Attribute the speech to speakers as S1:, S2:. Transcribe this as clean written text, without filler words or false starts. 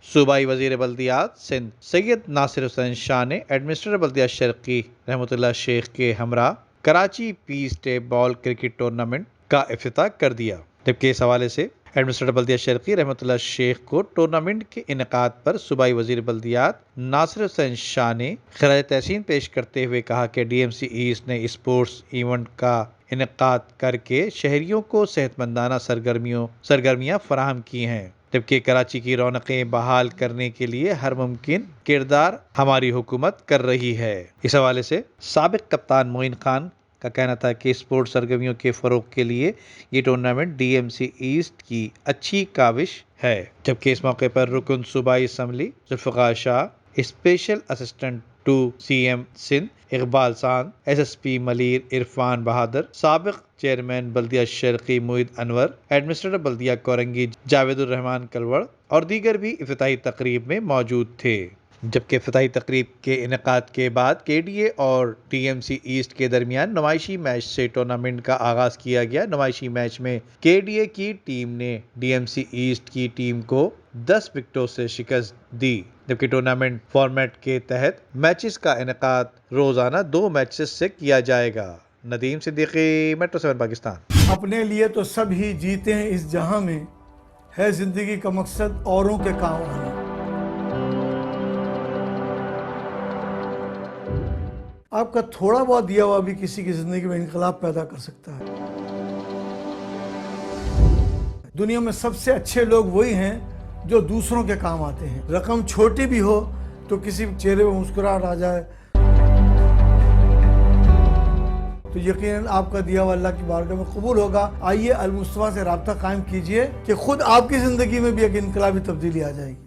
S1: सूबाई वजीर बल्दियात सिंध सैयद नासिर हुसैन शाह ने एडमिनिस्ट्रेटर बल्दिया शर्की रहमतुल्लाह शेख के हमरा Karachi peace table cricket tournament का इफ्तिताह कर दिया। जबकि इस हवाले से एडमिनिस्ट्रेटर बल्दिया शर्की रहमतुल्लाह शेख को टूर्नामेंट के इनेकाद पर सूबाई वजीर बल्दियात नासिर हुसैन शाह ने खिराज तहसीन पेश करते हुए कहा कि DMC ईस्ट ने स्पोर्ट्स इवेंट का इनेकाद करके शहरियों को सेहतमंदाना सरगर्मियाँ फराहम की हैं। जबकि कराची की रौनकें बहाल करने के लिए हर मुमकिन किरदार हमारी हुकूमत कर रही है। इस हवाले से साबिक कप्तान मोइन खान का कहना था कि स्पोर्ट्स सरगर्मियों के फरोग के लिए ये टूर्नामेंट DMC ईस्ट की अच्छी काविश है। जबकि इस मौके पर रुकन सूबाई assembly Zulfiqar Shah, special assistant to CM Sindh Iqbal Sang, SSP Malir Irfan Bahadur, साबिक चेयरमैन बल्दिया शर्की मुईद अनवर, एडमिनिस्ट्रेटर बल्दिया कोरंगी जावेदुर रहमान कलवड़ और दीगर भी इफ्तिताही तकरीब में मौजूद थे। जबकि इफ्तिताही तकरीब के इनेकाद के बाद KDA और DMC ईस्ट के दरमियान नुमाइशी मैच से टूर्नामेंट का आगाज किया गया। नुमाइशी मैच में KDA की टीम ने DMC ईस्ट की टीम को 10 विकेटों से शिकस्त दी। जबकि टूर्नामेंट फॉर्मेट के तहत मैचेस का इनेकाद रोजाना 2 मैचेस से किया जाएगा। नदीम सिद्दीकी, मेट्रो 7 पाकिस्तान।
S2: अपने लिए तो सब ही जीते हैं इस जहां में, है जिंदगी का मकसद औरों के काम आना। आपका थोड़ा बहुत दिया हुआ भी किसी की जिंदगी में इनकलाब पैदा कर सकता है। दुनिया में सबसे अच्छे लोग वही हैं जो दूसरों के काम आते हैं। रकम छोटी भी हो तो किसी चेहरे पर मुस्कुराहट आ जाए तो यकीनन आपका दिया हुआ अल्लाह की बारगाह में कबूल होगा। आइए अल मुस्तफा से राब्ता कायम कीजिए कि खुद आपकी जिंदगी में भी एक इनकलाबी तब्दीली आ जाएगी।